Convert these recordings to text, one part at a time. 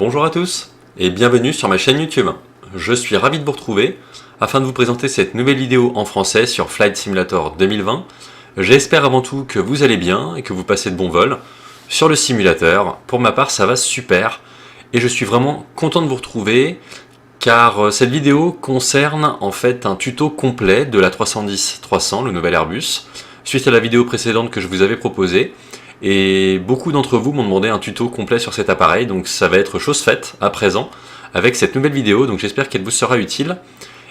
Bonjour à tous et bienvenue sur ma chaîne YouTube. Je suis ravi de vous retrouver afin de vous présenter cette nouvelle vidéo en français sur Flight Simulator 2020. J'espère avant tout que vous allez bien et que vous passez de bons vols sur le simulateur. Pour ma part, ça va super et je suis vraiment content de vous retrouver car cette vidéo concerne en fait un tuto complet de la 310-300, le nouvel Airbus, suite à la vidéo précédente que je vous avais proposée. Et beaucoup d'entre vous m'ont demandé un tuto complet sur cet appareil, donc ça va être chose faite à présent avec cette nouvelle vidéo, donc j'espère qu'elle vous sera utile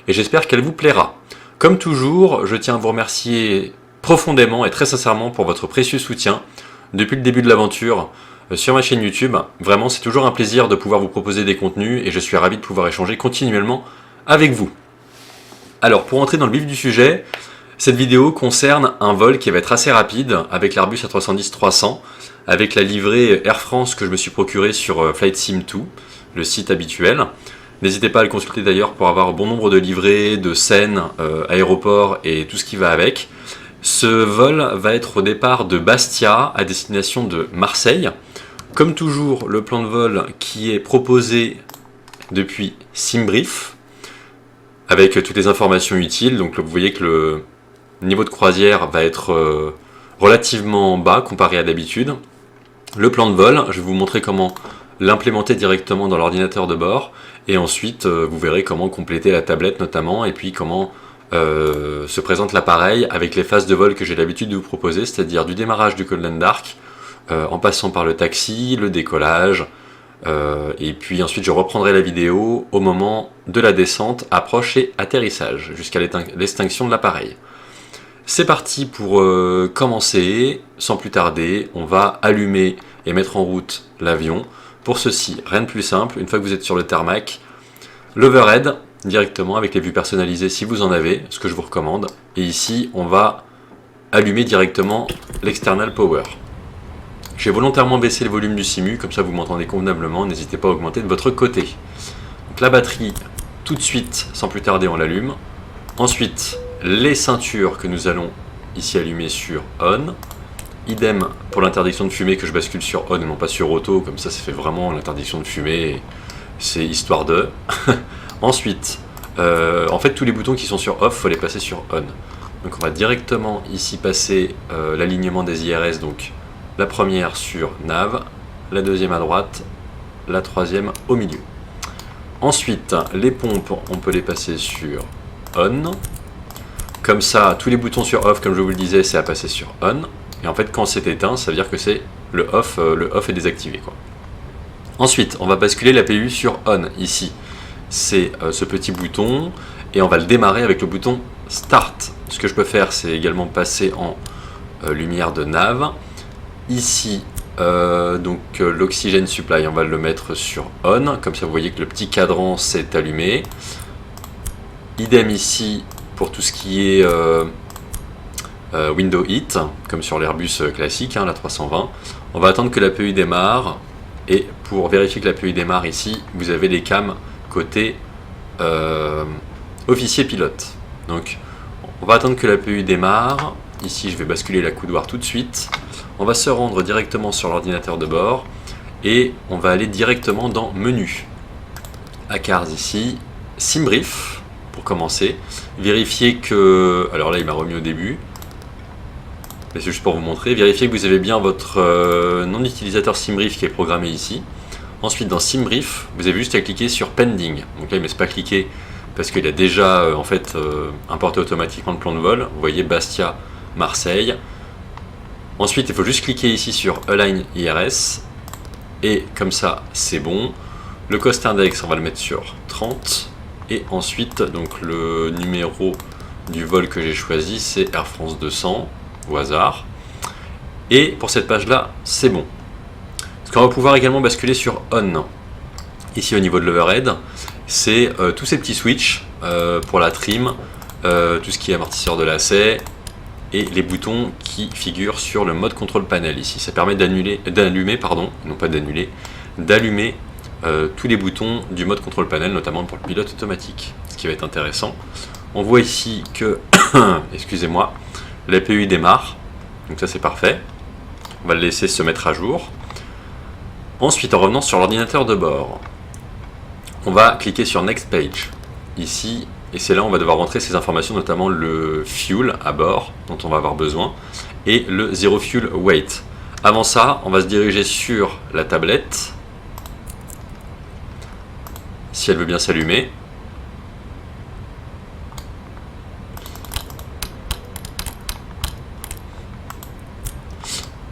et j'espère qu'elle vous plaira. Comme toujours, je tiens à vous remercier profondément et très sincèrement pour votre précieux soutien depuis le début de l'aventure sur ma chaîne YouTube. Vraiment, c'est toujours un plaisir de pouvoir vous proposer des contenus et je suis ravi de pouvoir échanger continuellement avec vous. Alors, pour entrer dans le vif du sujet, cette vidéo concerne un vol qui va être assez rapide avec l'Airbus A310-300, avec la livrée Air France que je me suis procurée sur Flight Sim 2, le site habituel. N'hésitez pas à le consulter d'ailleurs pour avoir bon nombre de livrées, de scènes, aéroports et tout ce qui va avec. Ce vol va être au départ de Bastia à destination de Marseille. Comme toujours, le plan de vol qui est proposé depuis SimBrief, avec toutes les informations utiles. Donc vous voyez que le niveau de croisière va être relativement bas comparé à d'habitude. Le plan de vol, je vais vous montrer comment l'implémenter directement dans l'ordinateur de bord. Et ensuite, vous verrez comment compléter la tablette notamment, et puis comment se présente l'appareil avec les phases de vol que j'ai l'habitude de vous proposer, c'est-à-dire du démarrage du Golden Dark, en passant par le taxi, le décollage, et puis ensuite je reprendrai la vidéo au moment de la descente, approche et atterrissage, jusqu'à l'extinction de l'appareil. C'est parti pour commencer. Sans plus tarder, on va allumer et mettre en route l'avion. Pour ceci, rien de plus simple, une fois que vous êtes sur le tarmac, l'overhead directement avec les vues personnalisées si vous en avez, ce que je vous recommande. Et ici, on va allumer directement l'external power. J'ai volontairement baissé le volume du simu, comme ça vous m'entendez convenablement, n'hésitez pas à augmenter de votre côté. Donc la batterie, tout de suite, sans plus tarder, on l'allume. Ensuite, les ceintures que nous allons ici allumer sur on. Idem pour l'interdiction de fumée que je bascule sur on et non pas sur auto, comme ça fait vraiment l'interdiction de fumée, c'est histoire de. Ensuite, en fait tous les boutons qui sont sur off, il faut les passer sur on. Donc on va directement ici passer l'alignement des IRS, donc la première sur nav, la deuxième à droite, la troisième au milieu. Ensuite, les pompes, on peut les passer sur on. Comme ça, tous les boutons sur off, comme je vous le disais, c'est à passer sur on. Et en fait, quand c'est éteint, ça veut dire que c'est le off est désactivé, quoi. Ensuite, on va basculer l'APU sur on, ici. C'est ce petit bouton, et on va le démarrer avec le bouton Start. Ce que je peux faire, c'est également passer en lumière de nav. Ici, l'oxygène supply, on va le mettre sur on. Comme ça, vous voyez que le petit cadran s'est allumé. Idem ici, pour tout ce qui est window heat, comme sur l'Airbus classique, la 320. On va attendre que l'APU démarre, et pour vérifier que l'APU démarre ici, vous avez les cams côté officier pilote. Donc on va attendre que l'APU démarre. Ici je vais basculer la coudoir tout de suite. On va se rendre directement sur l'ordinateur de bord, et on va aller directement dans menu. ACARS ici, SimBrief. Pour commencer, vérifiez que, alors là il m'a remis au début, mais c'est juste pour vous montrer, vérifiez que vous avez bien votre nom d'utilisateur SimBrief qui est programmé ici. Ensuite dans SimBrief, vous avez juste à cliquer sur Pending. Donc là il ne me laisse pas cliquer parce qu'il a déjà importé automatiquement le plan de vol. Vous voyez Bastia, Marseille. Ensuite il faut juste cliquer ici sur Align IRS, et comme ça c'est bon. Le Cost Index on va le mettre sur 30. Et ensuite, donc le numéro du vol que j'ai choisi, c'est Air France 200, au hasard. Et pour cette page-là, c'est bon. Ce qu'on va pouvoir également basculer sur On. Ici, au niveau de l'overhead, c'est tous ces petits switches pour la trim, tout ce qui est amortisseur de lacet, et les boutons qui figurent sur le mode control panel ici. Ça permet d'allumer tous les boutons du mode control panel, notamment pour le pilote automatique, ce qui va être intéressant. On voit ici que, excusez-moi, l'APU démarre, donc ça c'est parfait. On va le laisser se mettre à jour. Ensuite, en revenant sur l'ordinateur de bord, on va cliquer sur Next Page, ici, et c'est là où on va devoir rentrer ces informations, notamment le fuel à bord, dont on va avoir besoin, et le Zero Fuel Weight. Avant ça, on va se diriger sur la tablette, si elle veut bien s'allumer.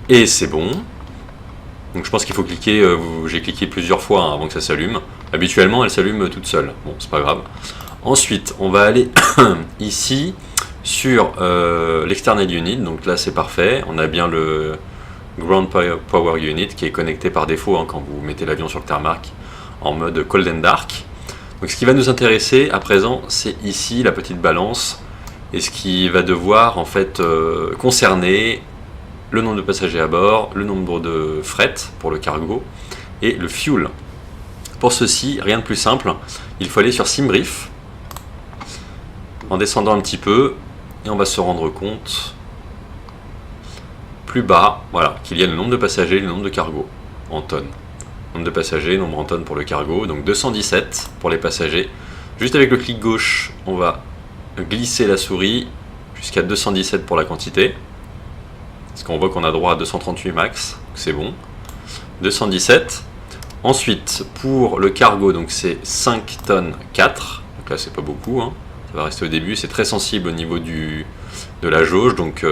Et c'est bon. Donc je pense qu'il faut cliquer, j'ai cliqué plusieurs fois avant que ça s'allume. Habituellement, elle s'allume toute seule. Bon, c'est pas grave. Ensuite, on va aller ici sur l'external unit. Donc là, c'est parfait. On a bien le ground power unit qui est connecté par défaut quand vous mettez l'avion sur le tarmac en mode cold and dark. Donc ce qui va nous intéresser à présent, c'est ici la petite balance et ce qui va devoir en fait concerner le nombre de passagers à bord, le nombre de fret pour le cargo et le fuel. Pour ceci, rien de plus simple, il faut aller sur SimBrief en descendant un petit peu et on va se rendre compte plus bas, voilà, qu'il y a le nombre de passagers et le nombre de cargo en tonnes. Nombre de passagers, nombre en tonnes pour le cargo, donc 217 pour les passagers. Juste avec le clic gauche, on va glisser la souris jusqu'à 217 pour la quantité. Parce qu'on voit qu'on a droit à 238 max, c'est bon. 217. Ensuite, pour le cargo, donc c'est 5 tonnes 4. Donc là, c'est pas beaucoup, hein. Ça va rester au début. C'est très sensible au niveau de la jauge. Donc,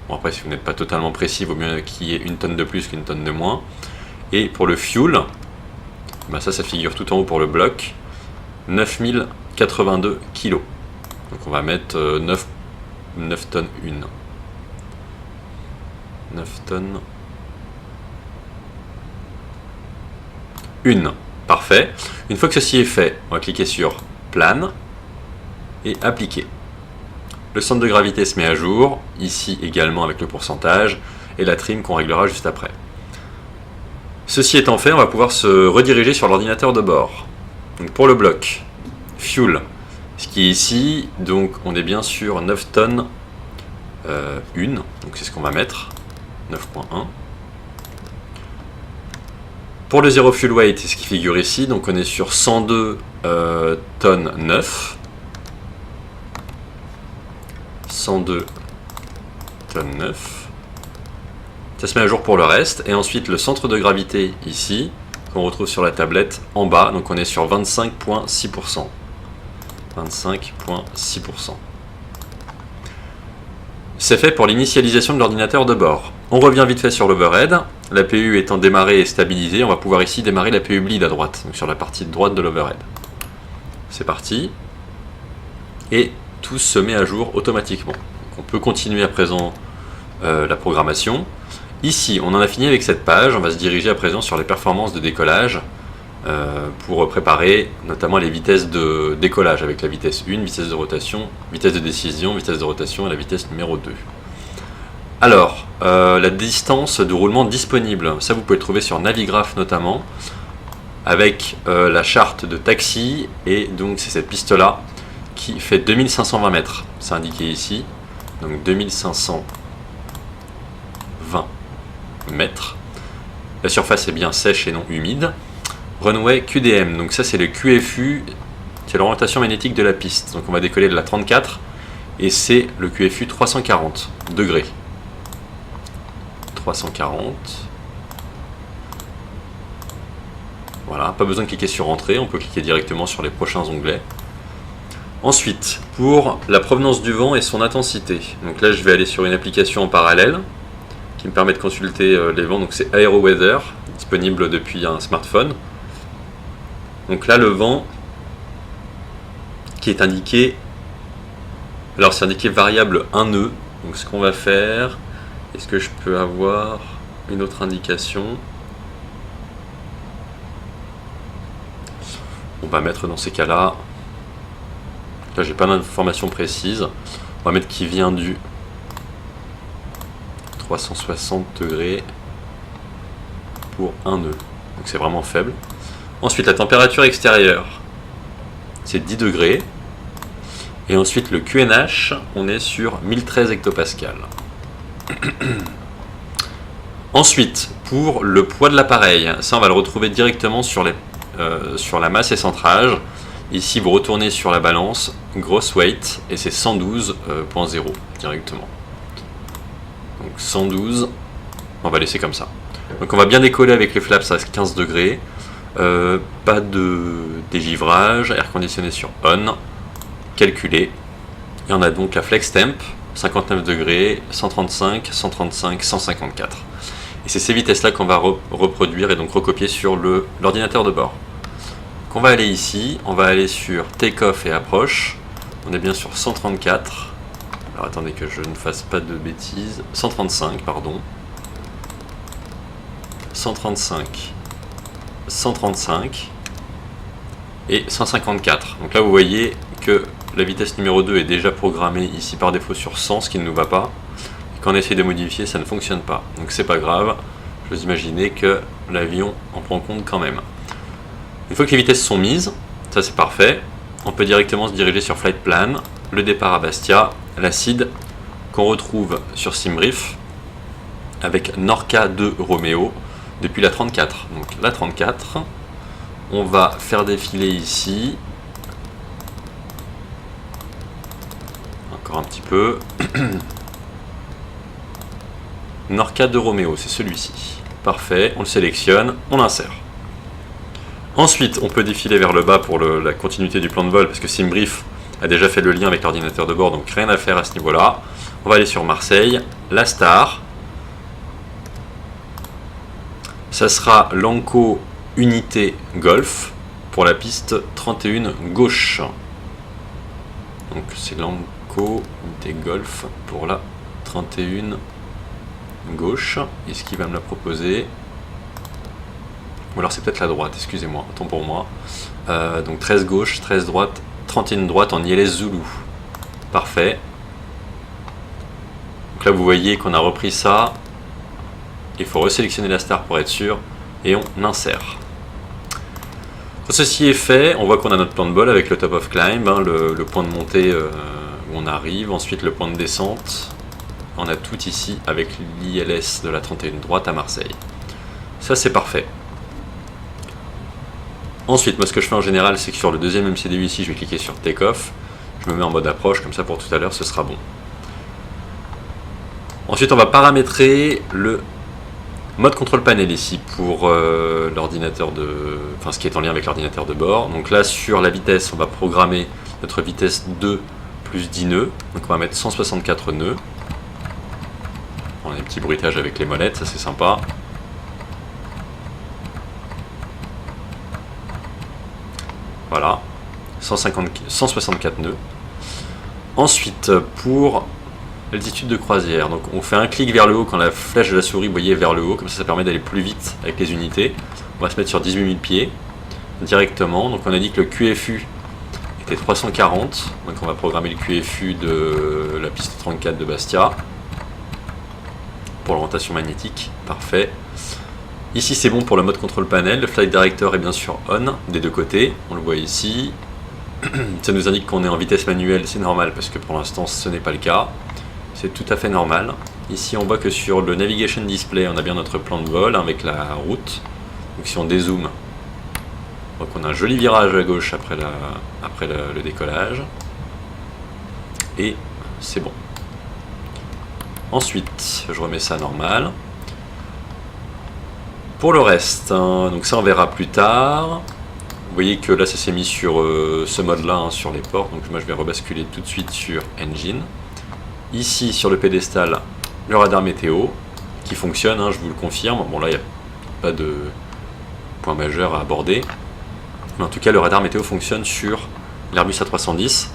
bon, après, si vous n'êtes pas totalement précis, il vaut mieux qu'il y ait une tonne de plus qu'une tonne de moins. Et pour le fuel, ben ça figure tout en haut pour le bloc. 9082 kg. Donc, on va mettre 9 tonnes 1. 9 tonnes 1. Parfait. Une fois que ceci est fait, on va cliquer sur Plan et Appliquer. Le centre de gravité se met à jour, ici également avec le pourcentage, et la trim qu'on réglera juste après. Ceci étant fait, on va pouvoir se rediriger sur l'ordinateur de bord. Donc pour le bloc Fuel, ce qui est ici, donc on est bien sur 9 tonnes 1, donc c'est ce qu'on va mettre, 9.1. Pour le Zero Fuel Weight, c'est ce qui figure ici, donc on est sur 102 tonnes 9. 102 tonnes 9. Ça se met à jour pour le reste, et ensuite le centre de gravité ici, qu'on retrouve sur la tablette en bas, donc on est sur 25.6%. 25.6%. C'est fait pour l'initialisation de l'ordinateur de bord. On revient vite fait sur l'overhead. L'APU étant démarrée et stabilisée, on va pouvoir ici démarrer l'APU bleed à droite, donc sur la partie droite de l'overhead. C'est parti. Et tout se met à jour automatiquement. Donc on peut continuer à présent la programmation. Ici, on en a fini avec cette page. On va se diriger à présent sur les performances de décollage pour préparer notamment les vitesses de décollage avec la vitesse 1, vitesse de rotation, vitesse de décision, vitesse de rotation et la vitesse numéro 2. Alors, la distance de roulement disponible, ça vous pouvez le trouver sur Navigraph notamment, avec la charte de taxi, et donc c'est cette piste-là qui fait 2520 mètres, c'est indiqué ici, donc 2520 mètres. La surface est bien sèche et non humide. Runway QDM, donc ça c'est le QFU, c'est l'orientation magnétique de la piste, donc on va décoller de la 34, et c'est le QFU 340 degrés. 340. Voilà, pas besoin de cliquer sur Entrée, on peut cliquer directement sur les prochains onglets. Ensuite, pour la provenance du vent et son intensité, donc là je vais aller sur une application en parallèle qui me permet de consulter les vents, donc c'est AeroWeather, disponible depuis un smartphone. Donc là le vent qui est indiqué, alors c'est indiqué variable 1 nœud, donc ce qu'on va faire, est-ce que je peux avoir une autre indication? On va mettre dans ces cas-là, là j'ai pas d'informations précises, on va mettre qui vient du 360 degrés pour 1 nœud, donc c'est vraiment faible. Ensuite la température extérieure, c'est 10 degrés. Et ensuite le QNH, on est sur 1013 hectopascales. Ensuite, pour le poids de l'appareil. Ça, on va le retrouver directement sur la masse et centrage. Ici, vous retournez sur la balance, gross weight, et c'est 112.0 directement. Donc 112, on va laisser comme ça. Donc on va bien décoller avec les flaps à 15 degrés. Pas de dégivrage, air conditionné sur on, calculé. Et on a donc la flex temp, 59 degrés, 135, 135, 154. Et c'est ces vitesses-là qu'on va reproduire et donc recopier sur l'ordinateur de bord. Donc on va aller ici, on va aller sur take-off et approche. On est bien sur 134. Alors attendez que je ne fasse pas de bêtises. 135, pardon. 135. 135 et 154. Donc là vous voyez que la vitesse numéro 2 est déjà programmée ici par défaut sur 100, ce qui ne nous va pas. Et quand on essaie de modifier, ça ne fonctionne pas. Donc c'est pas grave, je vous imaginez que l'avion en prend compte quand même. Une fois que les vitesses sont mises, ça c'est parfait, on peut directement se diriger sur Flight Plan, le départ à Bastia, la SID qu'on retrouve sur SimBrief avec Norca 2 Romeo depuis la 34. Donc la 34, on va faire défiler ici. Encore un petit peu. Norca 2 Romeo, c'est celui-ci. Parfait, on le sélectionne, on l'insère. Ensuite, on peut défiler vers le bas pour la continuité du plan de vol, parce que SimBrief a déjà fait le lien avec l'ordinateur de bord, donc rien à faire à ce niveau-là. On va aller sur Marseille, la Star. Ça sera l'Anco Unité Golf pour la piste 31 gauche. Donc c'est l'Anco Unité Golf pour la 31 gauche. Est-ce qu'il va me la proposer? Ou alors c'est peut-être la droite, excusez-moi, autant pour moi. Donc 13 gauche, 13 droite, 31 droite en ILS Zulu. Parfait. Donc là vous voyez qu'on a repris ça. Il faut resélectionner la star pour être sûr et on insère. Quand ceci est fait, on voit qu'on a notre plan de vol avec le top of climb, hein, le point de montée où on arrive, ensuite le point de descente. On a tout ici avec l'ILS de la 31 droite à Marseille. Ça c'est parfait. Ensuite, moi ce que je fais en général, c'est que sur le deuxième MCDU ici, je vais cliquer sur Take Off. Je me mets en mode approche, comme ça pour tout à l'heure, ce sera bon. Ensuite, on va paramétrer le mode contrôle panel ici pour l'ordinateur enfin ce qui est en lien avec l'ordinateur de bord. Donc là sur la vitesse, on va programmer notre vitesse 2 plus 10 nœuds. Donc on va mettre 164 nœuds. On a des petits bruitages avec les molettes, ça c'est sympa. Voilà, 164 nœuds. Ensuite pour l'altitude de croisière, donc on fait un clic vers le haut quand la flèche de la souris, vous voyez, vers le haut, comme ça permet d'aller plus vite avec les unités. On va se mettre sur 18 000 pieds directement, donc on a dit que le QFU était 340, donc on va programmer le QFU de la piste 34 de Bastia pour l'orientation magnétique, parfait. Ici c'est bon pour le mode contrôle panel, le flight director est bien sûr on des deux côtés, on le voit ici. Ça nous indique qu'on est en vitesse manuelle, c'est normal parce que pour l'instant ce n'est pas le cas. C'est tout à fait normal. Ici on voit que sur le navigation display on a bien notre plan de vol avec la route. Donc si on dézoome, on voit qu'on a un joli virage à gauche après le décollage. Et c'est bon. Ensuite je remets ça normal. Pour le reste, hein, donc ça on verra plus tard. Vous voyez que là ça s'est mis sur ce mode là, hein, sur les ports. Donc moi je vais rebasculer tout de suite sur Engine. Ici sur le pédestal, le radar météo qui fonctionne, hein, je vous le confirme. Bon là il n'y a pas de point majeur à aborder. Mais en tout cas le radar météo fonctionne sur l'Airbus A310.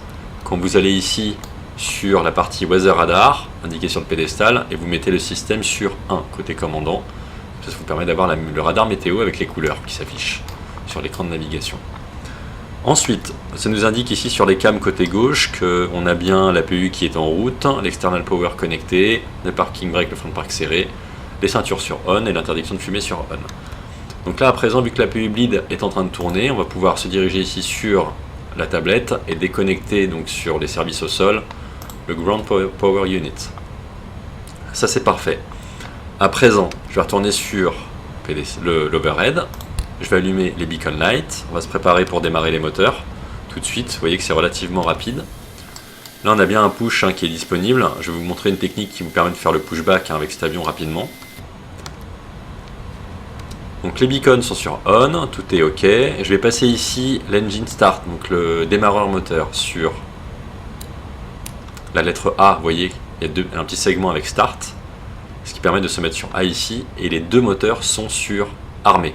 Quand vous allez ici sur la partie Weather Radar, indiquée sur le pédestal, et vous mettez le système sur 1 côté commandant. Ça vous permet d'avoir le radar météo avec les couleurs qui s'affichent sur l'écran de navigation. Ensuite, ça nous indique ici sur les cams côté gauche qu'on a bien l'APU qui est en route, l'external power connecté, le parking brake, le front park serré, les ceintures sur on et l'interdiction de fumer sur on. Donc là à présent, vu que l'APU bleed est en train de tourner, on va pouvoir se diriger ici sur la tablette et déconnecter donc sur les services au sol le ground power unit. Ça c'est parfait. À présent, je vais retourner sur l'overhead. Je vais allumer les beacon lights. On va se préparer pour démarrer les moteurs tout de suite. Vous voyez que c'est relativement rapide. Là, on a bien un push qui est disponible. Je vais vous montrer une technique qui vous permet de faire le pushback avec cet avion rapidement. Donc les beacons sont sur on, tout est ok. Je vais passer ici l'engine start, donc le démarreur moteur, sur la lettre A. Vous voyez, il y a un petit segment avec start, ce qui permet de se mettre sur A ici, et les deux moteurs sont sur armée.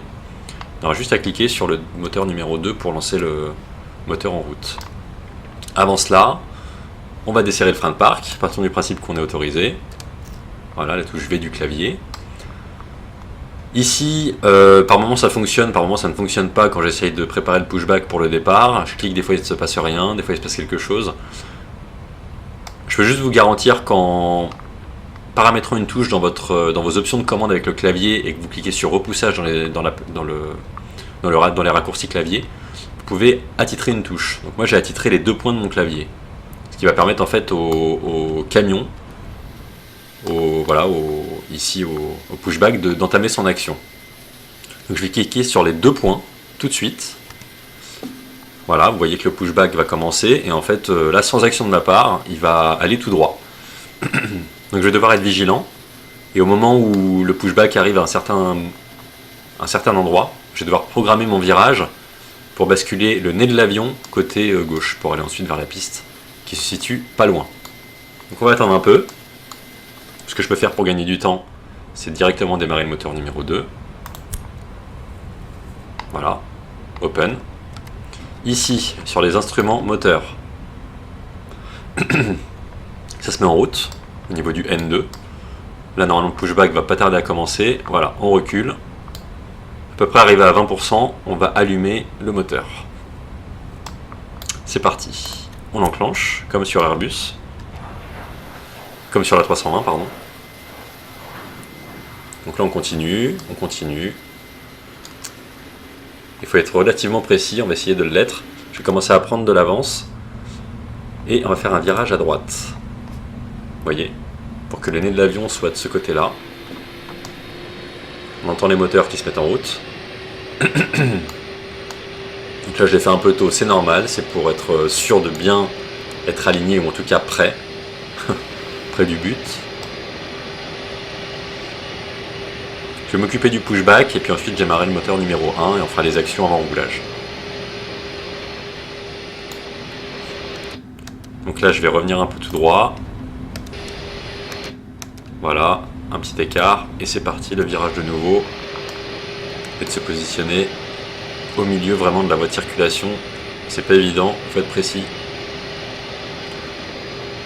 On a juste à cliquer sur le moteur numéro 2 pour lancer le moteur en route. Avant cela, on va desserrer le frein de parc, partons du principe qu'on est autorisé. Voilà, la touche V du clavier. Ici, par moment ça fonctionne, par moment ça ne fonctionne pas quand j'essaye de préparer le pushback pour le départ. Je clique, des fois il ne se passe rien, des fois il se passe quelque chose. Je peux juste vous garantir qu'en paramétrant une touche dans vos options de commande avec le clavier et que vous cliquez sur repoussage dans les raccourcis clavier, vous pouvez attitrer une touche. Donc moi j'ai attitré les deux points de mon clavier. Ce qui va permettre en fait au camion, ici au pushback, d'entamer son action. Donc je vais cliquer sur les deux points tout de suite. Voilà, vous voyez que le pushback va commencer et en fait là, sans action de ma part, il va aller tout droit. Donc je vais devoir être vigilant et au moment où le pushback arrive à un certain endroit, je vais devoir programmer mon virage pour basculer le nez de l'avion côté gauche pour aller ensuite vers la piste qui se situe pas loin. Donc on va attendre un peu. Ce que je peux faire pour gagner du temps, c'est directement démarrer le moteur numéro 2. Voilà, open. Ici, sur les instruments moteurs, ça se met en route au niveau du N2. Là, normalement, le pushback va pas tarder à commencer. Voilà, on recule. À peu près arrivé à 20%, on va allumer le moteur. C'est parti. On l'enclenche, comme sur Airbus. Comme sur la 320, pardon. Donc là on continue. Il faut être relativement précis, on va essayer de l'être. Je vais commencer à prendre de l'avance. Et on va faire un virage à droite. Vous voyez, pour que le nez de l'avion soit de ce côté-là. On entend les moteurs qui se mettent en route. Donc là je l'ai fait un peu tôt, c'est normal, c'est pour être sûr de bien être aligné, ou en tout cas prêt. Du but. Je vais m'occuper du pushback et puis ensuite démarrer le moteur numéro 1 et on fera les actions avant roulage. Donc là je vais revenir un peu tout droit. Voilà, un petit écart et c'est parti, le virage de nouveau. Et de se positionner au milieu vraiment de la voie de circulation. C'est pas évident, il faut être précis.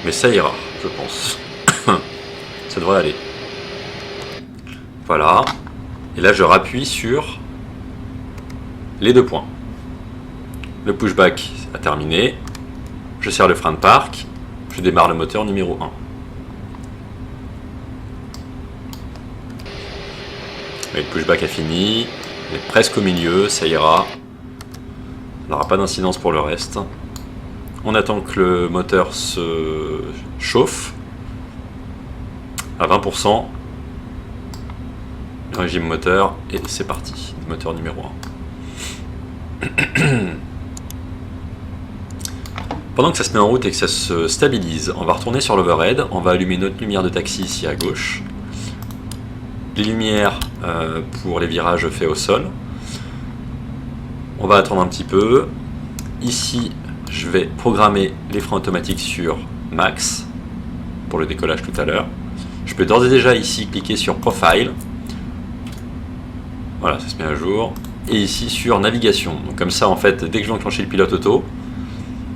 Mais ça ira, je pense. Ça devrait aller. Voilà. Et là, je rappuie sur les deux points. Le pushback a terminé. Je serre le frein de parc. Je démarre le moteur numéro 1. Et le pushback a fini. Il est presque au milieu, ça ira. Il n'aura pas d'incidence pour le reste. On attend que le moteur se chauffe à 20%. Le régime moteur et c'est parti. Moteur numéro 1. Pendant que ça se met en route et que ça se stabilise, on va retourner sur l'overhead. On va allumer notre lumière de taxi ici à gauche. Les lumières pour les virages faits au sol. On va attendre un petit peu. Ici, je vais programmer les freins automatiques sur Max pour le décollage tout à l'heure. Je peux d'ores et déjà ici cliquer sur Profile. Voilà, ça se met à jour. Et ici sur Navigation. Donc comme ça, en fait, dès que je vais enclencher le pilote auto,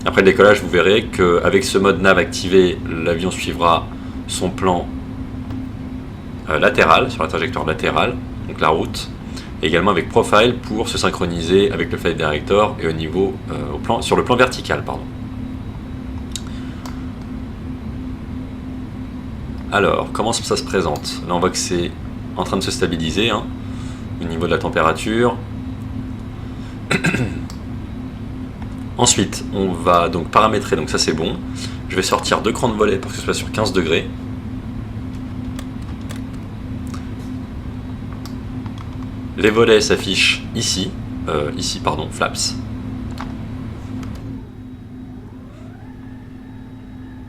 après le décollage, vous verrez qu'avec ce mode nav activé, l'avion suivra son plan latéral, sur la trajectoire latérale, donc la route. Et également avec Profile pour se synchroniser avec le Flight Director et au niveau, sur le plan vertical, pardon. Alors, comment ça se présente? Là, on voit que c'est en train de se stabiliser au niveau de la température. Ensuite, on va donc paramétrer, donc ça c'est bon. Je vais sortir 2 crans de volet pour que ce soit sur 15 degrés. Les volets s'affichent ici, pardon, flaps.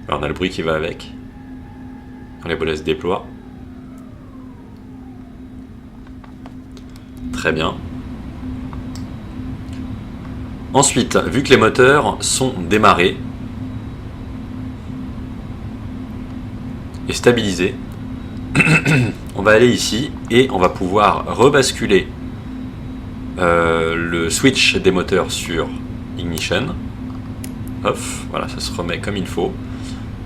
Alors on a le bruit qui va avec, quand les volets se déploient. Très bien. Ensuite, vu que les moteurs sont démarrés et stabilisés, on va aller ici et on va pouvoir rebasculer le switch des moteurs sur ignition. Off, voilà, ça se remet comme il faut.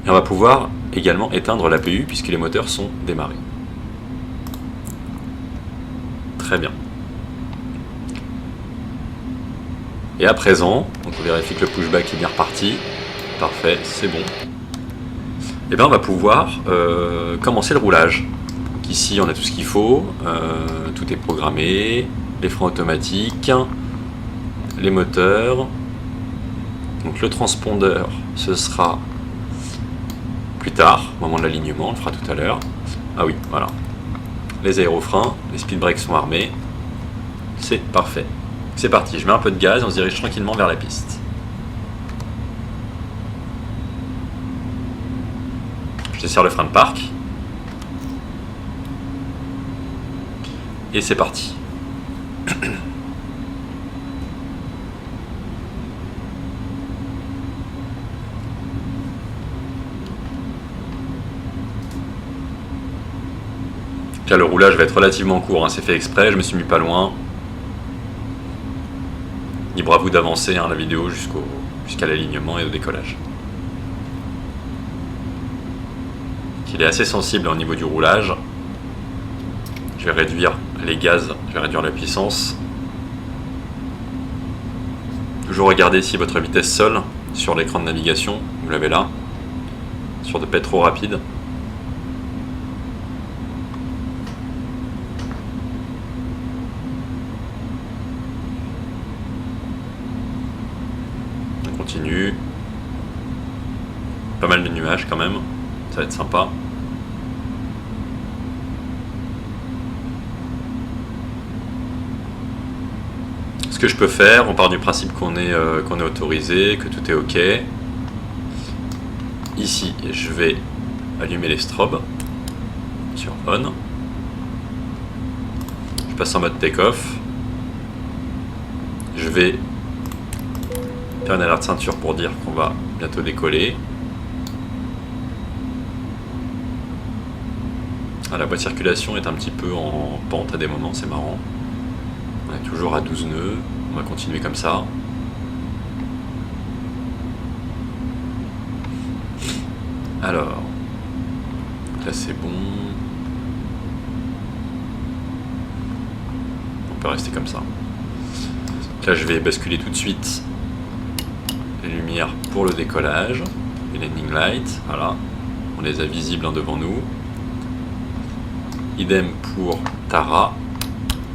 Et on va pouvoir également éteindre l'APU puisque les moteurs sont démarrés. Très bien. Et à présent, donc on vérifie que le pushback est bien reparti. Parfait, c'est bon. Et bien on va pouvoir commencer le roulage. Donc ici on a tout ce qu'il faut, tout est programmé, les freins automatiques, les moteurs. Donc le transpondeur, ce sera plus tard, au moment de l'alignement, on le fera tout à l'heure. Ah oui, voilà. Les aérofreins, les speed brakes sont armés. C'est parfait. C'est parti, je mets un peu de gaz et on se dirige tranquillement vers la piste. Je desserre le frein de parc. Et c'est parti. Là, le roulage va être relativement court, hein. C'est fait exprès, je me suis mis pas loin. Libre à vous d'avancer la vidéo jusqu'à l'alignement et au décollage. Il est assez sensible au niveau du roulage. Je vais réduire les gaz, je vais réduire la puissance. Toujours regardez si votre vitesse sol sur l'écran de navigation, vous l'avez là, sur de pas trop rapide. On continue. Pas mal de nuages quand même, ça va être sympa. Ce que je peux faire, on part du principe qu'on est autorisé, que tout est ok. Ici, je vais allumer les strobes sur on. Je passe en mode take-off. Je vais faire une alerte ceinture pour dire qu'on va bientôt décoller. Ah, la voie de circulation est un petit peu en pente à des moments, c'est marrant. On est toujours à 12 nœuds, on va continuer comme ça. Alors, là c'est bon. On peut rester comme ça. Là je vais basculer tout de suite les lumières pour le décollage, les landing lights, voilà. On les a visibles devant nous. Idem pour Tara,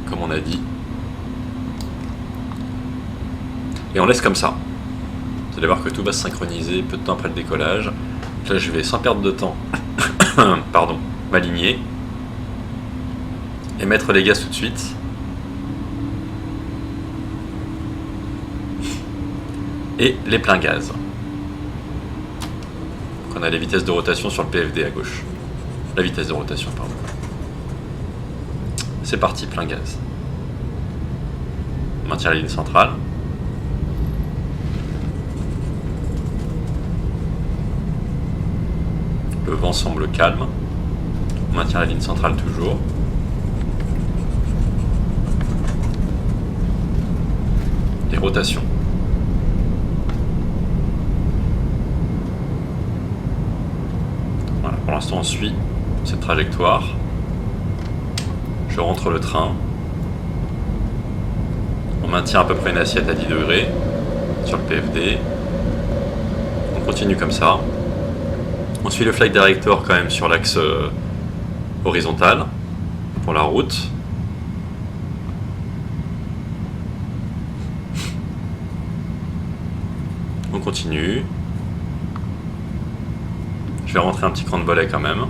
comme on a dit. Et on laisse comme ça. Vous allez voir que tout va se synchroniser peu de temps après le décollage. Là, je vais sans perdre de temps, pardon, m'aligner et mettre les gaz tout de suite. Et les pleins gaz. Donc on a les vitesses de rotation sur le PFD à gauche. La vitesse de rotation, pardon. C'est parti, plein gaz. On maintient la ligne centrale. Le vent semble calme. On maintient la ligne centrale toujours. Et rotation. Voilà, pour l'instant on suit cette trajectoire. Je rentre le train. On maintient à peu près une assiette à 10 degrés sur le PFD. On continue comme ça. On suit le flight director quand même sur l'axe horizontal pour la route. On continue. Je vais rentrer un petit cran de volet quand même.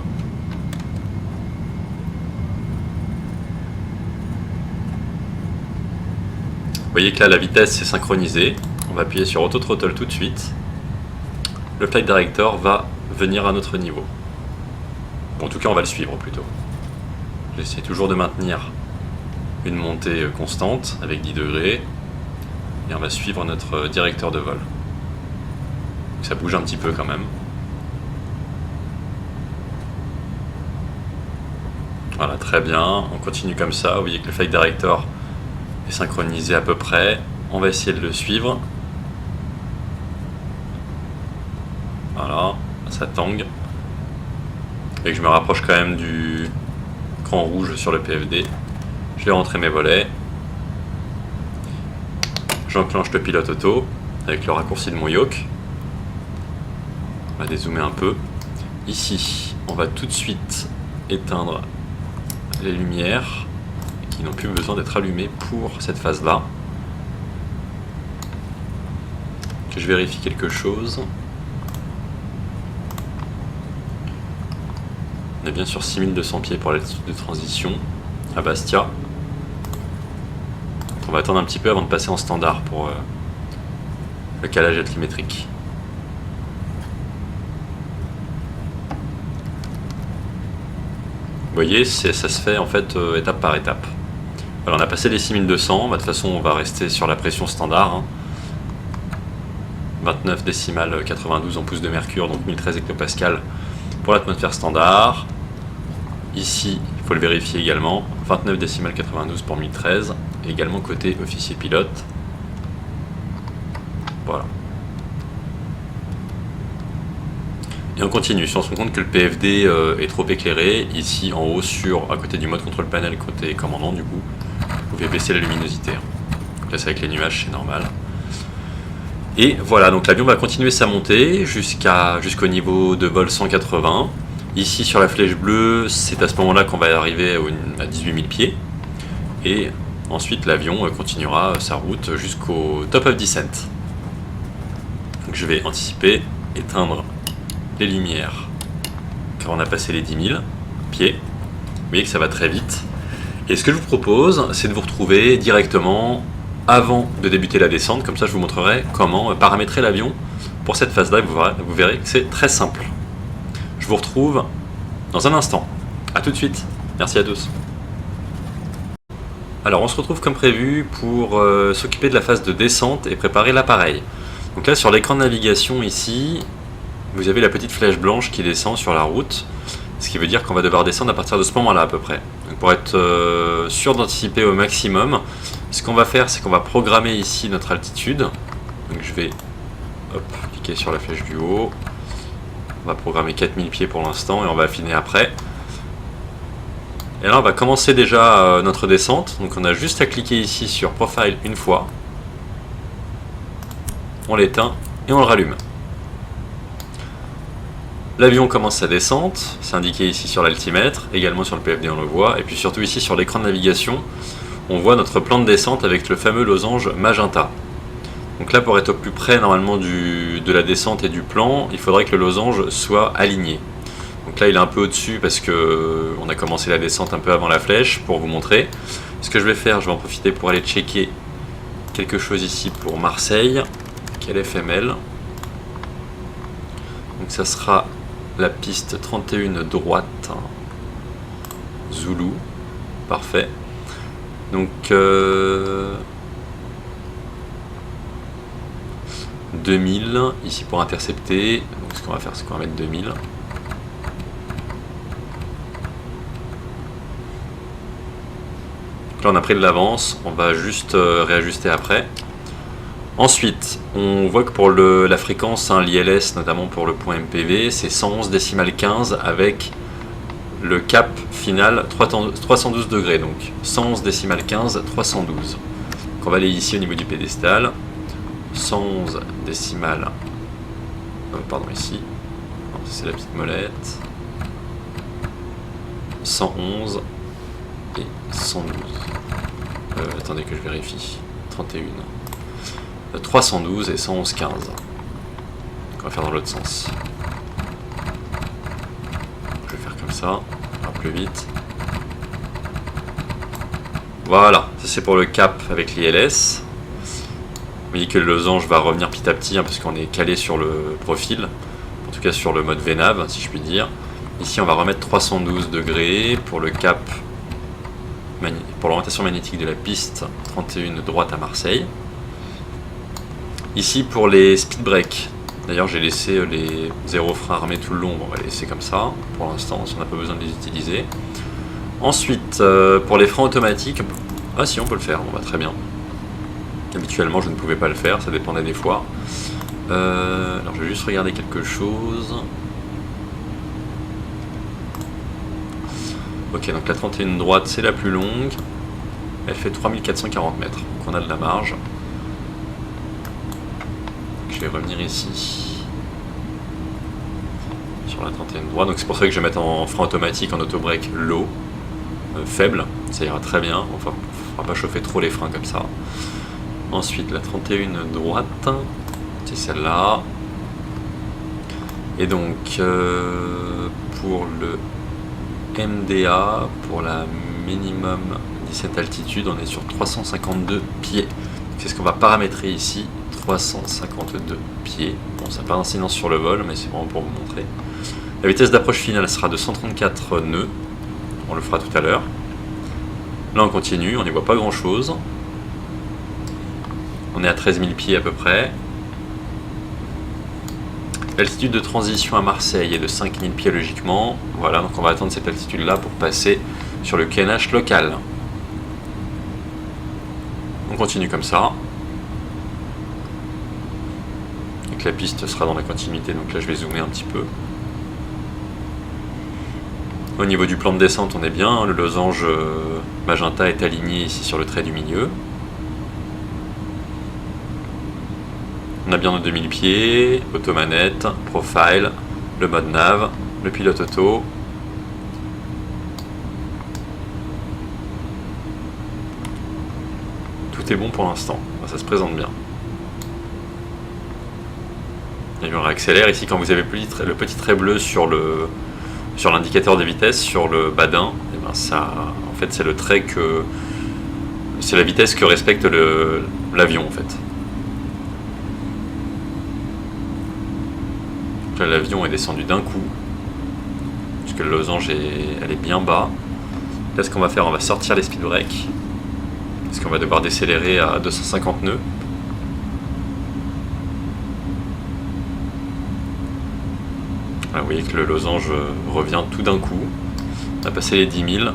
voyez que là la vitesse est synchronisée. On va appuyer sur Auto Throttle tout de suite. Le Flight Director va venir à notre niveau. Bon, en tout cas on va le suivre plutôt. J'essaie toujours de maintenir une montée constante avec 10 degrés. Et on va suivre notre directeur de vol. Ça bouge un petit peu quand même. Voilà, très bien. On continue comme ça. Vous voyez que le Flight Director est synchronisé à peu près. On va essayer de le suivre. Voilà, ça tangue. Et que je me rapproche quand même du cran rouge sur le PFD. Je vais rentrer mes volets. J'enclenche le pilote auto avec le raccourci de mon yoke. On va dézoomer un peu. Ici, on va tout de suite éteindre les lumières qui n'ont plus besoin d'être allumées pour cette phase-là. Que je vérifie quelque chose. On est bien sur 6200 pieds pour l'altitude de transition à Bastia. On va attendre un petit peu avant de passer en standard pour le calage altimétrique. Vous voyez, ça se fait en fait étape par étape. Voilà, on a passé les 6200, de toute façon on va rester sur la pression standard. Hein. 29 décimales 92 en pouces de mercure, donc 1013 hectopascales pour l'atmosphère standard. Ici, il faut le vérifier également, 29 décimales 92 pour 1013, et également côté officier pilote. Voilà. Et on continue, si on se rend compte que le PFD est trop éclairé, ici en haut à côté du mode contrôle panel, côté commandant du coup, vous pouvez baisser la luminosité. Donc là c'est avec les nuages, c'est normal. Et voilà, donc l'avion va continuer sa montée jusqu'au niveau de vol 180. Ici sur la flèche bleue, c'est à ce moment-là qu'on va arriver à 18 000 pieds. Et ensuite l'avion continuera sa route jusqu'au top of descent. Donc je vais anticiper, éteindre les lumières car on a passé les 10 000 pieds. Vous voyez que ça va très vite. Et ce que je vous propose, c'est de vous retrouver directement avant de débuter la descente. Comme ça, je vous montrerai comment paramétrer l'avion pour cette phase-là. Vous verrez que c'est très simple. Je vous retrouve dans un instant. A tout de suite. Merci à tous. Alors, on se retrouve comme prévu pour s'occuper de la phase de descente et préparer l'appareil. Donc là, sur l'écran de navigation ici, vous avez la petite flèche blanche qui descend sur la route, ce qui veut dire qu'on va devoir descendre à partir de ce moment-là à peu près. Donc pour être sûr d'anticiper au maximum, ce qu'on va faire, c'est qu'on va programmer ici notre altitude. Donc je vais cliquer sur la flèche du haut. On va programmer 4000 pieds pour l'instant et on va affiner après. Et là on va commencer déjà notre descente. Donc on a juste à cliquer ici sur Profile une fois. On l'éteint et on le rallume. L'avion commence sa descente, c'est indiqué ici sur l'altimètre, également sur le PFD on le voit, et puis surtout ici sur l'écran de navigation, on voit notre plan de descente avec le fameux losange magenta. Donc là, pour être au plus près normalement de la descente et du plan, il faudrait que le losange soit aligné. Donc là il est un peu au-dessus parce que on a commencé la descente un peu avant la flèche pour vous montrer. Ce que je vais faire, je vais en profiter pour aller checker quelque chose ici pour Marseille, KLFML. Donc ça sera la piste 31 droite, Zulu, parfait. Donc 2000 ici pour intercepter. Donc ce qu'on va faire, c'est qu'on va mettre 2000. Là on a pris de l'avance, on va juste réajuster après. Ensuite, on voit que pour la fréquence, l'ILS, notamment pour le point MPV, c'est 111 décimales 15 avec le cap final 312 degrés. Donc 111 décimales 15, 312. Donc on va aller ici au niveau du pédestal. 111 décimales. Pardon, ici. C'est la petite molette. 111 et 112. Attendez que je vérifie. 31. 312 et 111 15. On va faire dans l'autre sens. Je vais faire comme ça, un peu plus vite. Voilà, ça c'est pour le cap avec l'ILS. Vous voyez que le losange va revenir petit à petit, hein, parce qu'on est calé sur le profil, en tout cas sur le mode VNAV, si je puis dire. Ici on va remettre 312 degrés pour le cap, pour l'orientation magnétique de la piste 31 droite à Marseille. Ici pour les speed breaks, d'ailleurs j'ai laissé les 0 freins armés tout le long, on va les laisser comme ça pour l'instant, si on n'a pas besoin de les utiliser. Ensuite pour les freins automatiques, ah si on peut le faire, bon, bah, très bien. Habituellement je ne pouvais pas le faire, ça dépendait des fois. Alors je vais juste regarder quelque chose. Ok, donc la 31 droite c'est la plus longue. Elle fait 3440 mètres, donc on a de la marge. Je vais revenir ici sur la 31 droite, donc c'est pour ça que je vais mettre en frein automatique, en auto-break low, faible, ça ira très bien, enfin il ne faudra pas chauffer trop les freins comme ça. Ensuite la 31 droite, c'est celle-là. Et donc pour le MDA, pour la minimum descente altitude, on est sur 352 pieds. C'est ce qu'on va paramétrer ici, 352 pieds. Bon, ça n'a pas d'incidence sur le vol, mais c'est vraiment pour vous montrer. La vitesse d'approche finale sera de 134 nœuds. On le fera tout à l'heure. Là, on continue, on n'y voit pas grand-chose. On est à 13 000 pieds à peu près. L'altitude de transition à Marseille est de 5000 pieds logiquement. Voilà, donc on va attendre cette altitude-là pour passer sur le carénage local. On continue comme ça. Donc la piste sera dans la continuité, donc là je vais zoomer un petit peu. Au niveau du plan de descente, on est bien. Le losange magenta est aligné ici sur le trait du milieu. On a bien nos 2000 pieds, automanette, profile, le mode nav, le pilote auto. Tout est bon pour l'instant, ça se présente bien. Et on réaccélère ici quand vous avez le petit trait bleu sur l'indicateur de vitesse, sur le badin, et ben ça, en fait c'est le trait que c'est la vitesse que respecte l'avion en fait. L'avion est descendu d'un coup, puisque le losange elle est bien bas. Là, ce qu'on va faire, on va sortir les speed breaks, parce qu'on va devoir décélérer à 250 nœuds. Là, vous voyez que le losange revient tout d'un coup. On a passé les 10 000.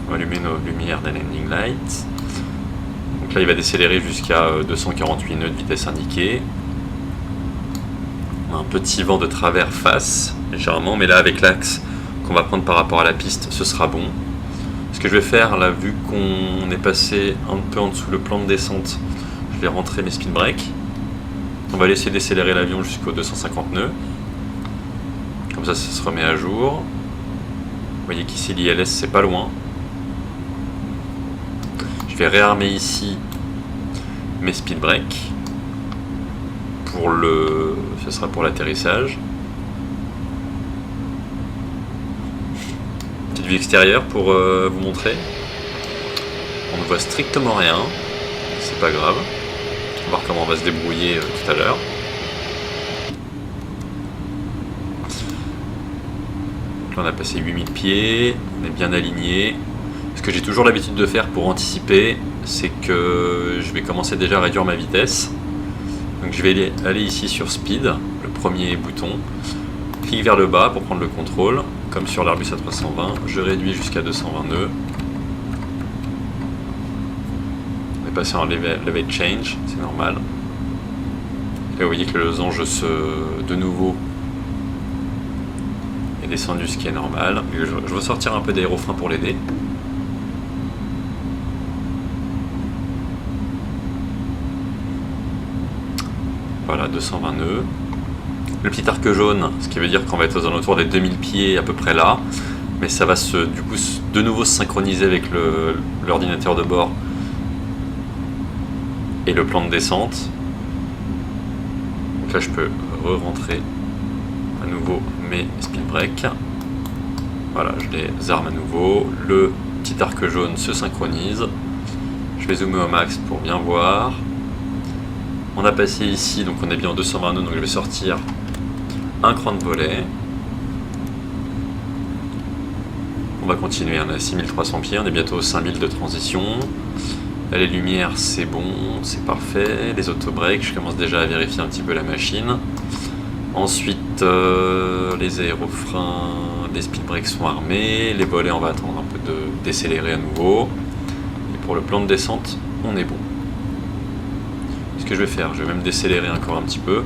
On va allumer nos lumières des landing lights. Donc là, il va décélérer jusqu'à 248 nœuds de vitesse indiquée. Un petit vent de travers face, légèrement, mais là avec l'axe qu'on va prendre par rapport à la piste, ce sera bon. Ce que je vais faire, là, vu qu'on est passé un peu en dessous le plan de descente, je vais rentrer mes speed breaks. On va laisser décélérer l'avion jusqu'aux 250 nœuds. Comme ça se remet à jour. Vous voyez qu'ici l'ILS, c'est pas loin. Je vais réarmer ici mes speed breaks. Ce sera pour l'atterrissage. Petite vue extérieure pour vous montrer. On ne voit strictement rien, c'est pas grave. On va voir comment on va se débrouiller tout à l'heure. Là on a passé 8000 pieds, on est bien aligné. Ce que j'ai toujours l'habitude de faire pour anticiper, c'est que je vais commencer déjà à réduire ma vitesse. Donc je vais aller ici sur Speed, le premier bouton, clic vers le bas pour prendre le contrôle, comme sur l'Airbus A320, je réduis jusqu'à 220 nœuds. On est passé en level change, c'est normal. Et là vous voyez que le losange de nouveau est descendu, ce qui est normal. Je vais sortir un peu d'aérofrein pour l'aider. Voilà, 220 nœuds. Le petit arc jaune, ce qui veut dire qu'on va être aux alentours des 2000 pieds à peu près là. Mais ça va du coup de nouveau se synchroniser avec l'ordinateur de bord et le plan de descente. Donc là je peux re-rentrer à nouveau mes speed breaks. Voilà, je les arme à nouveau. Le petit arc jaune se synchronise. Je vais zoomer au max pour bien voir. On a passé ici, donc on est bien en 220 nœuds, donc je vais sortir un cran de volet. On va continuer, on est à 6300 pieds, on est bientôt aux 5000 de transition. Là, les lumières, c'est bon, c'est parfait. Les auto-breaks, je commence déjà à vérifier un petit peu la machine. Ensuite, les aérofreins, les speed brakes sont armés. Les volets, on va attendre un peu de décélérer à nouveau. Et pour le plan de descente, on est bon. Ce que je vais faire, je vais même décélérer encore un petit peu.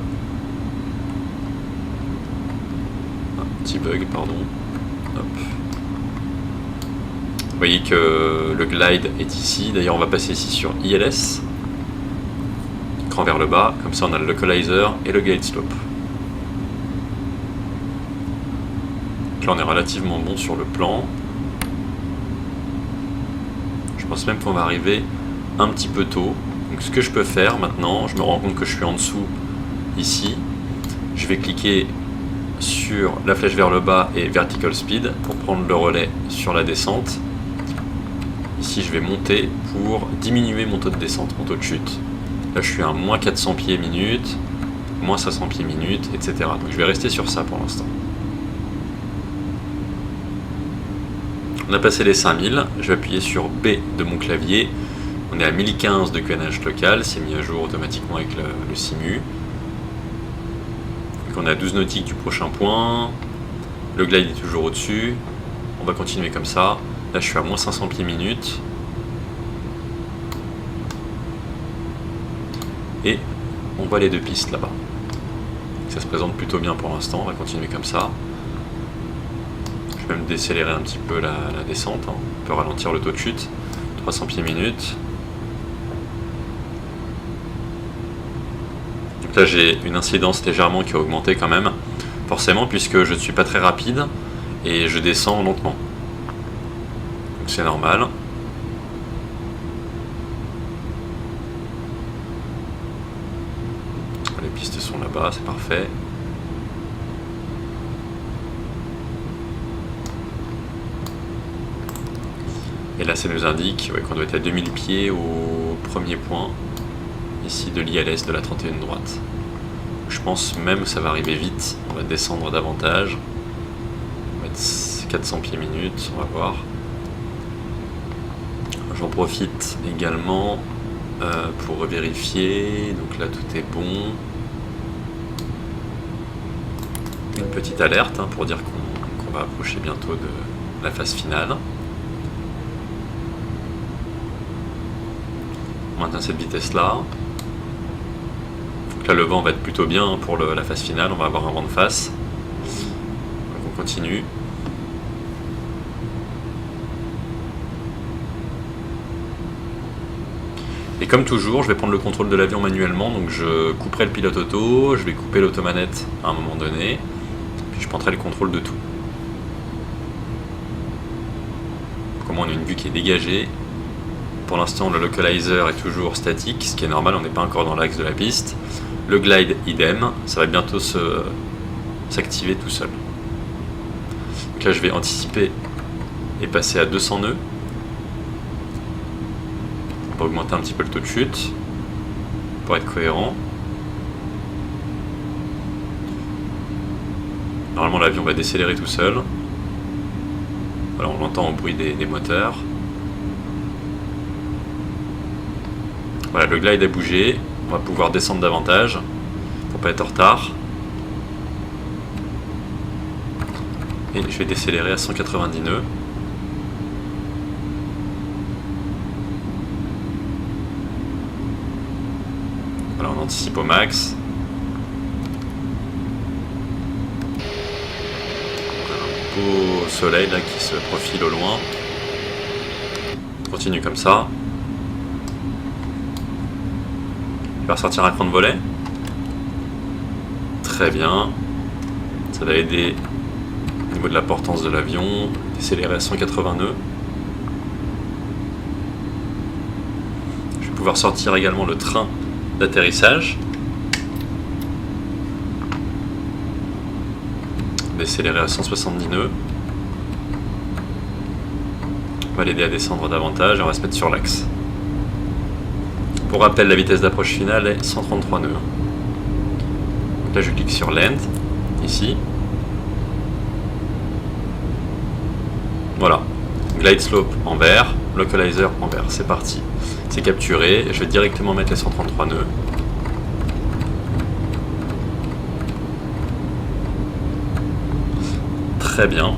Un petit bug, pardon. Hop. Vous voyez que le glide est ici. D'ailleurs, on va passer ici sur ILS. Écran vers le bas. Comme ça, on a le localizer et le glide slope. Donc là, on est relativement bon sur le plan. Je pense même qu'on va arriver un petit peu tôt. Donc ce que je peux faire maintenant, je me rends compte que je suis en dessous ici. Je vais cliquer sur la flèche vers le bas et vertical speed pour prendre le relais sur la descente. Ici je vais monter pour diminuer mon taux de descente, mon taux de chute. Là je suis à moins 400 pieds minute, moins 500 pieds minute, etc. Donc je vais rester sur ça pour l'instant. On a passé les 5000, je vais appuyer sur B de mon clavier. On est à 1015 de QNH local, c'est mis à jour automatiquement avec le simu. Donc on est à 12 nautiques du prochain point. Le glide est toujours au-dessus. On va continuer comme ça. Là je suis à moins 500 pieds minute. Et on voit les deux pistes là-bas. Ça se présente plutôt bien pour l'instant, on va continuer comme ça. Je vais même décélérer un petit peu la descente, hein. On peut ralentir le taux de chute. 300 pieds minute. Donc là j'ai une incidence légèrement qui a augmenté quand même, forcément puisque je ne suis pas très rapide et je descends lentement. Donc c'est normal. Les pistes sont là-bas, c'est parfait. Et là ça nous indique qu'on doit être à 2000 pieds au premier point, ici de l'ILS de la 31 droite. Je pense même que ça va arriver vite, on va descendre davantage. On va être 400 pieds minute, on va voir. J'en profite également pour vérifier, donc là tout est bon. Une petite alerte pour dire qu'on va approcher bientôt de la phase finale. On maintient cette vitesse là. Donc là le vent va être plutôt bien pour la phase finale, on va avoir un vent de face. Donc on continue. Et comme toujours, je vais prendre le contrôle de l'avion manuellement, donc je couperai le pilote auto, je vais couper l'automanette à un moment donné, puis je prendrai le contrôle de tout. Comment on a une vue qui est dégagée. Pour l'instant, le localizer est toujours statique, ce qui est normal, on n'est pas encore dans l'axe de la piste. Le glide, idem, ça va bientôt s'activer tout seul. Donc là, je vais anticiper et passer à 200 nœuds. On va augmenter un petit peu le taux de chute pour être cohérent. Normalement, l'avion va décélérer tout seul. Voilà, on l'entend au bruit des moteurs. Voilà, le glide a bougé, on va pouvoir descendre davantage pour pas être en retard. Et je vais décélérer à 190 nœuds. Voilà, on anticipe au max. Un beau soleil là qui se profile au loin. On continue comme ça. Je vais ressortir un cran de volet. Très bien. Ça va aider au niveau de la portance de l'avion. Décélérer à 180 nœuds. Je vais pouvoir sortir également le train d'atterrissage. Décélérer à 170 nœuds. On va l'aider à descendre davantage et on va se mettre sur l'axe. Pour rappel, la vitesse d'approche finale est 133 nœuds. Donc là je clique sur Land, ici. Voilà. Glide slope en vert, localizer en vert. C'est parti. C'est capturé. Je vais directement mettre les 133 nœuds. Très bien.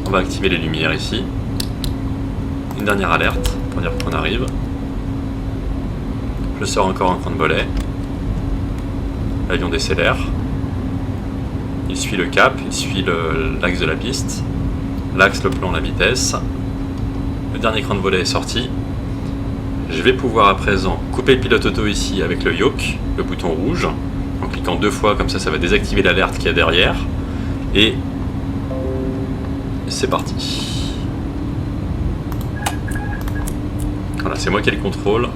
On va activer les lumières ici. Une dernière alerte pour dire qu'on arrive. Je sors encore un cran de volet. L'avion décélère. Il suit le cap, il suit l'axe de la piste. L'axe, le plan, la vitesse. Le dernier cran de volet est sorti. Je vais pouvoir à présent couper le pilote auto ici avec le yoke, le bouton rouge. En cliquant 2 fois, comme ça, ça va désactiver l'alerte qu'il y a derrière. Et c'est parti. Voilà, c'est moi qui ai le contrôle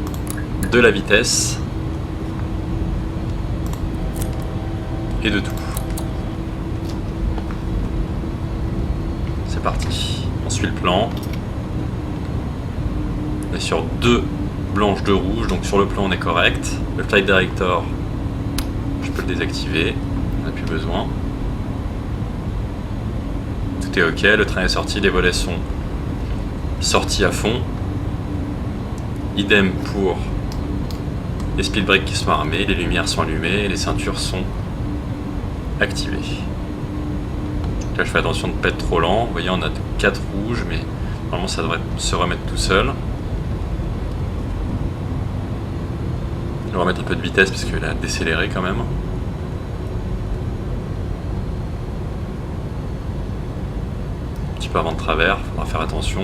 de la vitesse et de tout. C'est parti. On suit le plan. On est sur 2 blanches, 2 rouges, donc sur le plan on est correct. Le flight director, je peux le désactiver, on n'a plus besoin. Tout est ok, le train est sorti, les volets sont sortis à fond. Idem pour les speed brakes qui sont armés, les lumières sont allumées, les ceintures sont activées. Là je fais attention de ne pas être trop lent. Vous voyez, on a 4 rouges, mais normalement ça devrait se remettre tout seul. Je vais remettre un peu de vitesse parce qu'il a décéléré quand même. Un petit peu avant de travers, il faudra faire attention.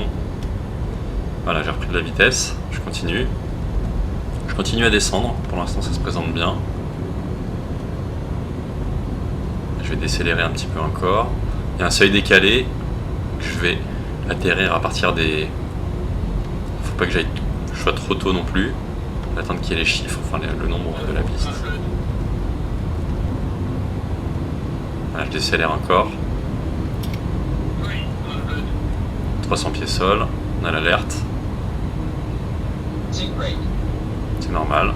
Voilà, j'ai repris de la vitesse, je continue. Je continue à descendre, pour l'instant ça se présente bien. Je vais décélérer un petit peu encore. Il y a un seuil décalé, je vais atterrir à partir des... Faut pas que je sois trop tôt non plus. Attendre qu'il y ait les chiffres, enfin le nombre de la piste. Voilà, je décélère encore. 300 pieds sol, on a l'alerte. C'est normal.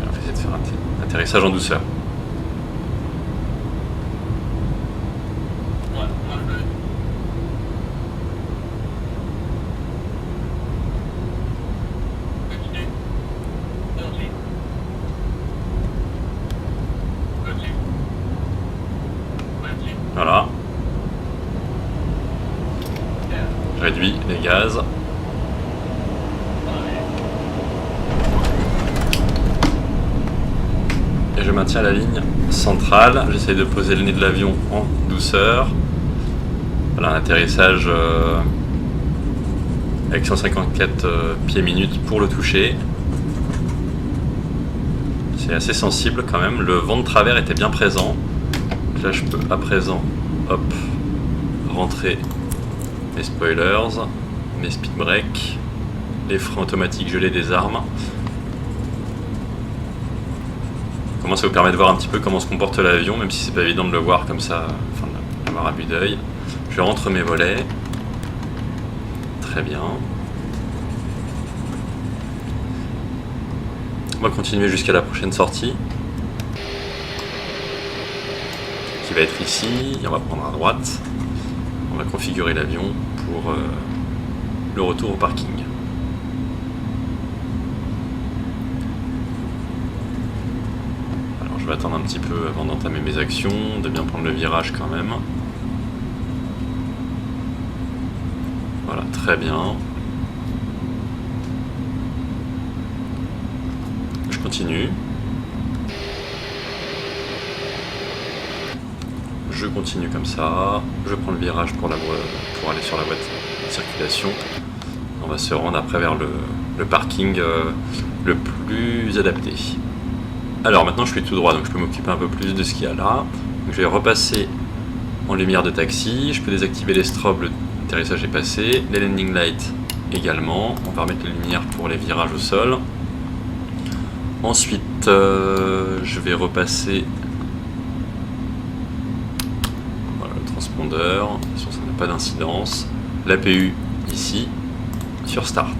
On va essayer de faire un atterrissage en douceur. Voilà. Je réduis les gaz. Et je maintiens la ligne centrale. J'essaie de poser le nez de l'avion en douceur. Voilà, un atterrissage avec 154 pieds minutes pour le toucher. C'est assez sensible quand même. Le vent de travers était bien présent. Là je peux à présent, hop, rentrer mes spoilers, mes speed brakes, les freins automatiques, je les désarme. Comment ça vous permet de voir un petit peu comment se comporte l'avion, même si c'est pas évident de le voir comme ça, enfin de le voir à vue d'œil. Je rentre mes volets. Très bien. On va continuer jusqu'à la prochaine sortie. Qui va être ici, et on va prendre à droite. On va configurer l'avion pour le retour au parking. Alors je vais attendre un petit peu avant d'entamer mes actions, de bien prendre le virage quand même. Voilà, très bien. Je continue. Je continue comme ça, je prends le virage pour aller sur la voie de circulation. On va se rendre après vers le parking le plus adapté. Alors maintenant je suis tout droit, donc je peux m'occuper un peu plus de ce qu'il y a là. Donc, je vais repasser en lumière de taxi, je peux désactiver les strobes, l'atterrissage est passé, les landing lights également. On va remettre les lumières pour les virages au sol. Ensuite je vais repasser transpondeur, ça n'a pas d'incidence. l'APU ici sur Start.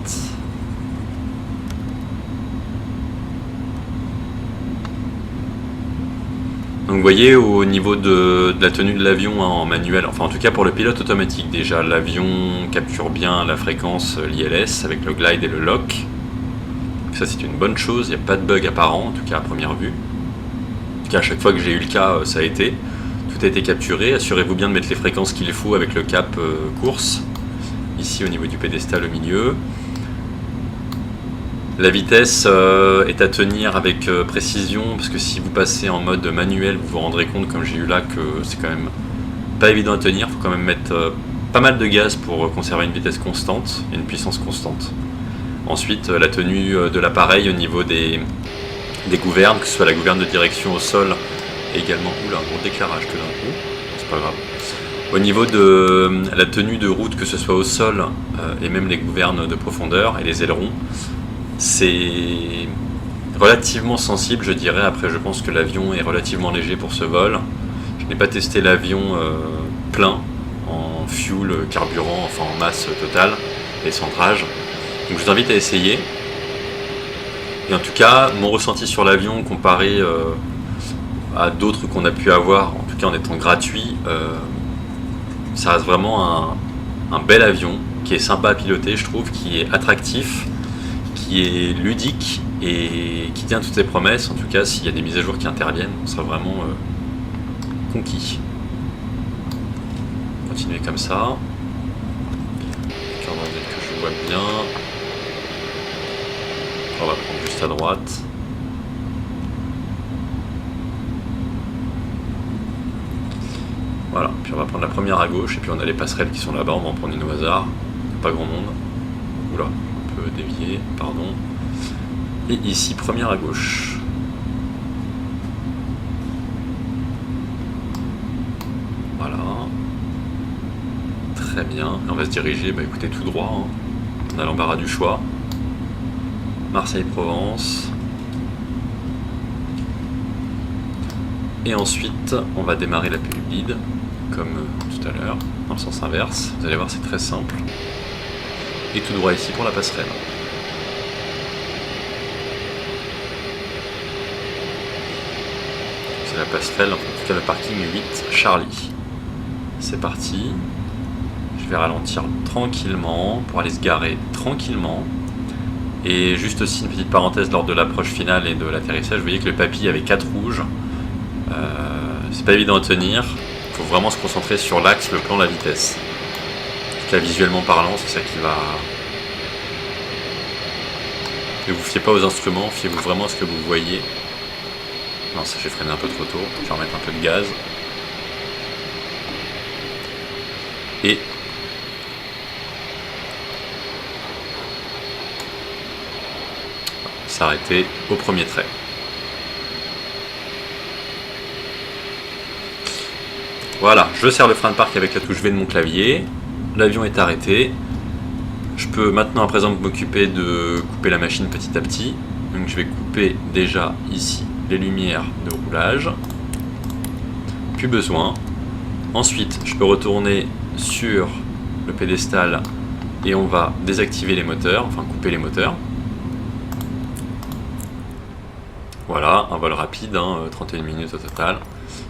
Donc vous voyez au niveau de la tenue de l'avion en manuel, enfin en tout cas pour le pilote automatique déjà, l'avion capture bien la fréquence l'ILS avec le glide et le lock. Ça c'est une bonne chose, il n'y a pas de bug apparent, en tout cas à première vue. En tout cas à chaque fois que j'ai eu le cas, ça a été. Tout a été capturé, assurez-vous bien de mettre les fréquences qu'il faut avec le cap course. Ici au niveau du pédestal au milieu. La vitesse est à tenir avec précision, parce que si vous passez en mode manuel, vous vous rendrez compte, comme j'ai eu là, que c'est quand même pas évident à tenir. Il faut quand même mettre pas mal de gaz pour conserver une vitesse constante et une puissance constante. Ensuite, la tenue de l'appareil au niveau des gouvernes, que ce soit la gouverne de direction au sol, et également... Oula, un gros déclarage que d'un coup, c'est pas grave. Au niveau de la tenue de route, que ce soit au sol et même les gouvernes de profondeur et les ailerons, c'est relativement sensible, je dirais. Après, je pense que l'avion est relativement léger pour ce vol. Je n'ai pas testé l'avion plein, en fuel, carburant, enfin en masse totale, et centrage. Donc je vous invite à essayer. Et en tout cas, mon ressenti sur l'avion comparé à d'autres qu'on a pu avoir, en tout cas en étant gratuit, ça reste vraiment un bel avion qui est sympa à piloter, je trouve, qui est attractif, qui est ludique et qui tient toutes ses promesses. En tout cas, s'il y a des mises à jour qui interviennent, on sera vraiment conquis. Continuer comme ça. Que je vois bien. On va prendre juste à droite. Voilà, puis on va prendre la première à gauche, et puis on a les passerelles qui sont là-bas, on va en prendre une au hasard. Pas grand monde. Oula, on peut dévier, pardon. Et ici, première à gauche. Voilà. Très bien. Et on va se diriger, bah écoutez, tout droit. Hein. On a l'embarras du choix. Marseille-Provence. Et ensuite, on va démarrer la pulide, comme tout à l'heure, dans le sens inverse. Vous allez voir, c'est très simple. Et tout droit ici pour la passerelle. C'est la passerelle, en tout cas le parking 8 Charlie. C'est parti. Je vais ralentir tranquillement pour aller se garer tranquillement. Et juste aussi une petite parenthèse lors de l'approche finale et de l'atterrissage, vous voyez que le papy avait 4 rouges. C'est pas évident à tenir. Il faut vraiment se concentrer sur l'axe, le plan, la vitesse. En tout cas, visuellement parlant, c'est ça qui va... Ne vous fiez pas aux instruments, fiez-vous vraiment à ce que vous voyez. Non, ça j'ai freiné un peu trop tôt. Je vais remettre un peu de gaz. Et... s'arrêter au premier trait. Voilà, je serre le frein de parc avec la touche V de mon clavier. L'avion est arrêté. Je peux maintenant à présent m'occuper de couper la machine petit à petit. Donc je vais couper déjà ici les lumières de roulage. Plus besoin. Ensuite, je peux retourner sur le pédestal et on va désactiver les moteurs, enfin couper les moteurs. Voilà, un vol rapide, hein, 31 minutes au total.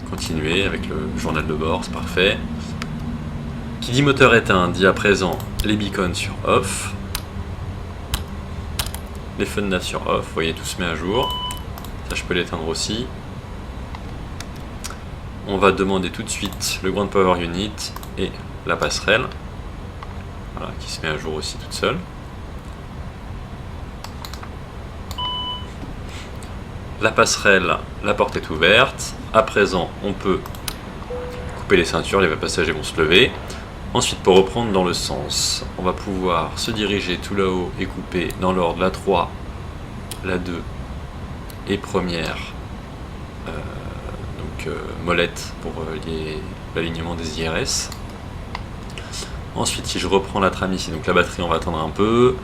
Continuer avec le journal de bord, c'est parfait. Qui dit moteur éteint dit à présent les beacons sur off. Les feux de nav sur off, vous voyez, tout se met à jour. Ça, je peux l'éteindre aussi. On va demander tout de suite le Ground Power Unit et la passerelle. Voilà, qui se met à jour aussi toute seule. La passerelle, la porte est ouverte. À présent, on peut couper les ceintures, les passagers vont se lever. Ensuite, pour reprendre dans le sens, on va pouvoir se diriger tout là-haut et couper dans l'ordre la 3, la 2 et première. Molette pour l'alignement des IRS. Ensuite, si je reprends la trame ici, donc la batterie, on va attendre un peu.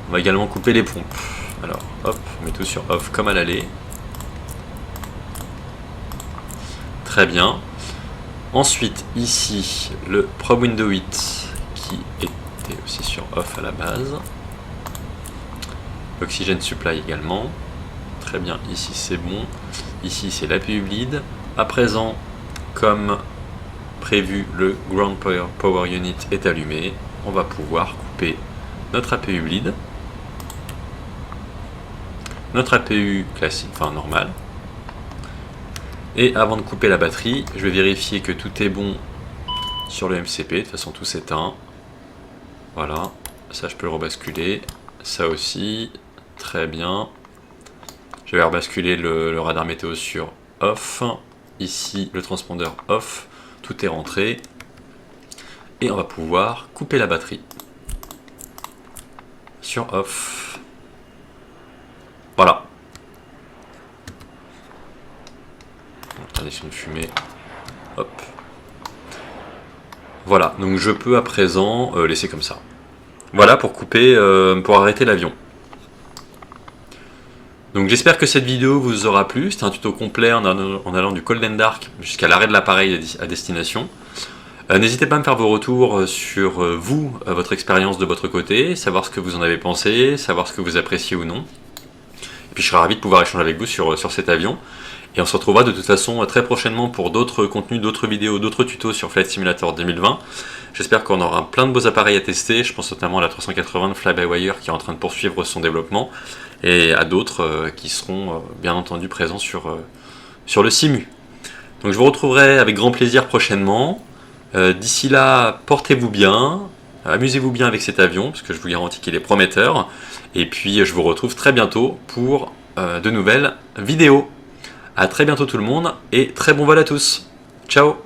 On va également couper les pompes. Alors, hop, on met tout sur off comme à l'aller. Très bien. Ensuite, ici, le Probe Window 8 qui qui était aussi sur off à la base. L'oxygène supply également. Très bien, ici c'est bon. Ici c'est l'APU bleed. À présent, comme prévu, le ground power unit est allumé. On va pouvoir couper notre APU bleed. Notre APU classique, enfin normal. Et avant de couper la batterie, je vais vérifier que tout est bon sur le MCP. De toute façon, tout s'éteint. Voilà, ça je peux le rebasculer. Ça aussi, très bien. Je vais rebasculer le radar météo sur off. Ici, le transpondeur off. Tout est rentré. Et on va pouvoir couper la batterie. Sur off. Voilà. Interdiction de fumer. Hop. Voilà, donc je peux à présent laisser comme ça. Voilà pour couper, pour arrêter l'avion. Donc j'espère que cette vidéo vous aura plu. C'était un tuto complet en allant du cold and dark jusqu'à l'arrêt de l'appareil à destination. N'hésitez pas à me faire vos retours sur votre expérience de votre côté, savoir ce que vous en avez pensé, savoir ce que vous appréciez ou non. Et puis je serai ravi de pouvoir échanger avec vous sur cet avion. Et on se retrouvera de toute façon très prochainement pour d'autres contenus, d'autres vidéos, d'autres tutos sur Flight Simulator 2020. J'espère qu'on aura plein de beaux appareils à tester. Je pense notamment à la 380 de Fly-by-Wire qui est en train de poursuivre son développement. Et à d'autres qui seront bien entendu présents sur le Simu. Donc je vous retrouverai avec grand plaisir prochainement. D'ici là, portez-vous bien. Amusez-vous bien avec cet avion, parce que je vous garantis qu'il est prometteur. Et puis je vous retrouve très bientôt pour de nouvelles vidéos. A très bientôt tout le monde, et très bon vol à tous. Ciao!